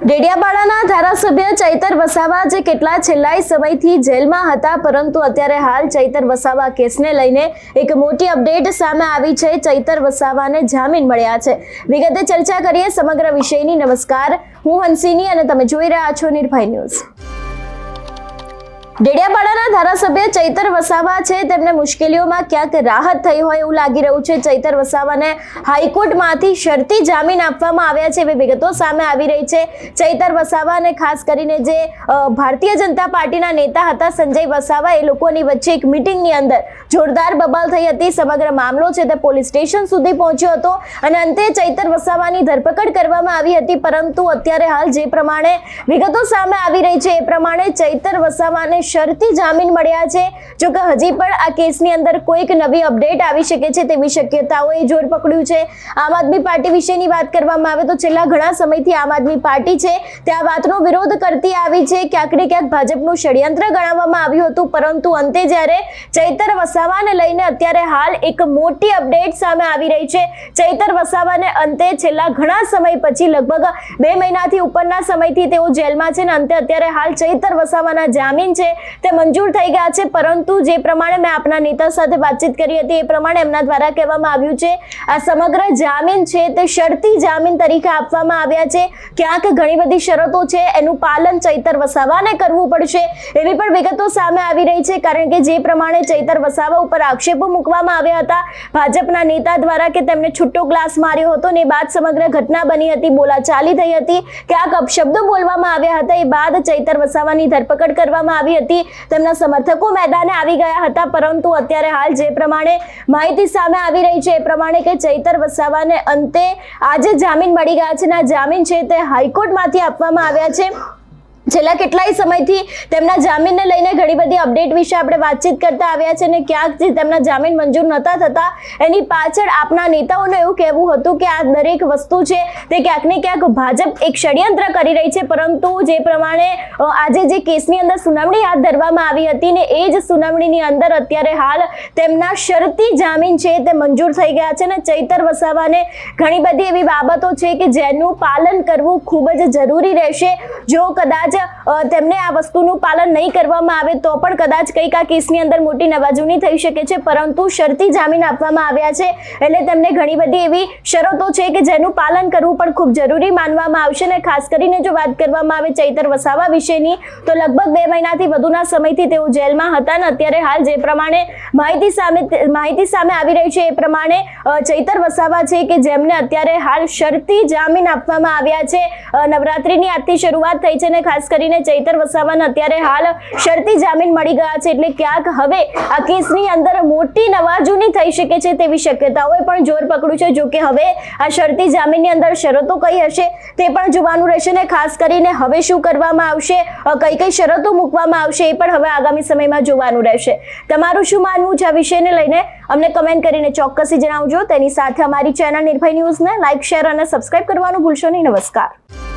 ડેડિયાપાડાના ધારાસભ્ય ચૈતર વસાવા જે કેટલા છેલ્લા સમયથી જેલમાં હતા, પરંતુ અત્યારે હાલ ચૈતર વસાવા કેસને લઈને એક મોટી અપડેટ સામે આવી છે। ચૈતર વસાવાને જામીન મળ્યા છે। વિગતે ચર્ચા કરીએ સમગ્ર વિષયની। નમસ્કાર, હું હંસિની અને તમે જોઈ રહ્યા છો નિર્ભય ન્યૂઝ। ડેડિયાપાડાના ધારાસભ્ય ચૈતર વસાવા છે, તેમને મુશ્કેલીઓમાં ક્યાંક રાહત થઈ હોય એવું લાગી રહ્યું છે। ચૈતર વસાવાને હાઈકોર્ટમાંથી શરતી જામીન આપવામાં આવ્યા છે, એવી વિગતો સામે આવી રહી છે। ચૈતર વસાવાને ખાસ કરીને જે ભારતીય જનતા પાર્ટીના નેતા હતા સંજય વસાવા, એ લોકોની વચ્ચે એક મીટિંગની અંદર જોરદાર બબાલ થઈ હતી। સમગ્ર મામલો છે તે પોલીસ સ્ટેશન સુધી પહોંચ્યો હતો અને અંતે ચૈતર વસાવાની ધરપકડ કરવામાં આવી હતી। પરંતુ અત્યારે હાલ જે પ્રમાણે વિગતો સામે આવી રહી છે એ પ્રમાણે ચૈતર વસાવાને શરતી જામીન મળ્યા છે। જો કે હજી પણ આ કેસની અંદર કોઈક નવી અપડેટ આવી શકે છે તેવી શક્યતાઓએ જોર પકડ્યું છે। આમ આદમી પાર્ટી વિશેની વાત કરવામાં આવે તો છેલ્લા ઘણા સમયથી આમ આદમી પાર્ટી છે તે આ વાતનો વિરોધ કરતી આવી છે। ક્યાંક ને ક્યાંક ભાજપનું ષડયંત્ર ગણાવવામાં આવ્યું હતું, પરંતુ અંતે જ્યારે ચૈતર વસાવાને લઈને અત્યારે હાલ એક મોટી અપડેટ સામે આવી રહી છે। ચૈતર વસાવાને અંતે છેલ્લા ઘણા સમય પછી લગભગ 2 મહિનાથી ઉપરના સમયથી તેઓ જેલમાં છે ને અંતે અત્યારે હાલ ચૈતર વસાવાના જામીન છે તે મંજૂર થઈ ગયા છે। પરંતુ જે પ્રમાણે મેં આપના નેતા સાથે વાતચીત કરી હતી એ પ્રમાણે એમના દ્વારા કહેવામાં આવ્યું છે આ સમગ્ર જામીન છે તે શરતી જામીન તરીકે આપવામાં આવ્યા છે। ક્યાંક ઘણી બધી શરતો છે એનું પાલન ચૈતર વસાવાને કરવું પડશે એવી પણ વિગતો સામે આવી રહી છે। કારણ કે જે પ્રમાણે ચૈતર વસાવા ઉપર આક્ષેપો મૂકવામાં આવ્યા હતા ભાજપના નેતા દ્વારા કે તેમને છૂટો ગ્લાસ માર્યો હતો ને એ બાદ સમગ્ર ઘટના બની હતી, બોલાચાલી થઈ હતી, ક્યાંક અપશબ્દો બોલવામાં આવ્યા હતા। એ બાદ ચૈતર વસાવાની ધરપકડ કરવામાં આવી હતી। તેમના સમર્થકો મેદાને આવી ગયા હતા, પરંતુ અત્યારે હાલ જે પ્રમાણે માહિતી સામે આવી રહી છે એ પ્રમાણે કે ચૈતર વસાવાને અંતે આજે જામીન મળી ગયા છે અને આ જામીન છે તે હાઈકોર્ટમાંથી આપવામાં આવ્યા છે। છેલ્લા કેટલાય સમયથી તેમના જામીનને લઈને ઘણી બધી અપડેટ વિશે આપણે વાતચીત કરતા આવ્યા છે અને ક્યાંક જે તેમના જામીન મંજૂર નહોતા થતા એની પાછળ આપના નેતાઓનું એવું કહેવું હતું કે આ દરેક વસ્તુ છે તે ક્યાંક ને ક્યાંક ભાજપ એક ષડયંત્ર કરી રહી છે। પરંતુ જે પ્રમાણે આજે જે કેસની અંદર સુનાવણી હાથ ધરવામાં આવી હતી ને એ જ સુનાવણીની અંદર અત્યારે હાલ તેમના શરતી જામીન છે તે મંજૂર થઈ ગયા છે અને ચૈતર વસાવાને ઘણી બધી એવી બાબતો છે કે જેનું પાલન કરવું ખૂબ જ જરૂરી રહેશે। જો કદાચ તેમને આ વસ્તુનું પાલન નહીં કરવામાં આવે તો પણ કદાચ કંઈક આ કેસની અંદર મોટી નવાજૂની થઈ શકે છે, પરંતુ શરતી જામીન આપવામાં આવ્યા છે એટલે તેમને ઘણી બધી એવી શરતો છે કે જેનું પાલન કરવું પણ ખૂબ જરૂરી માનવામાં આવશે। અને ખાસ કરીને જો વાત કરવામાં આવે ચૈતર વસાવા વિશેની તો લગભગ 2 મહિનાથી વધુના સમયથી તેઓ જેલમાં હતા ને અત્યારે હાલ જે પ્રમાણે માહિતી સામે આવી રહી છે એ પ્રમાણે ચૈતર વસાવા છે કે જેમને અત્યારે હાલ શરતી જામીન આપવામાં આવ્યા છે। નવરાત્રીની આજથી શરૂઆત થઈ છે ને ખાસ કરીને ચૈતર વસાવાને અત્યારે હાલ શરતી જામીન મળી ગયા છે એટલે ક્યાંક હવે આ કેસની અંદર મોટી નવાજૂની થઈ શકે છે તેવી શક્યતાઓએ પણ જોર પકડ્યું છે। જો કે હવે આ શરતી જામીનની અંદર શરતો કઈ હશે તે પણ જોવાનું રહેશે ને ખાસ કરીને હવે શું કરવામાં આવશે, કઈ શરતો મૂકવામાં આવશે એ પણ હવે આગામી સમયમાં જોવાનું રહેશે। તમારું શું માનવું છે આ વિષયને લઈને અમને કમેન્ટ કરીને ચોક્કસથી જણાવજો। તેની સાથે અમારી ચેનલ નિર્ભય ન્યૂઝને લાઇક, શેર અને સબસ્ક્રાઇબ કરવાનું ભૂલશો નહીં। નમસ્કાર।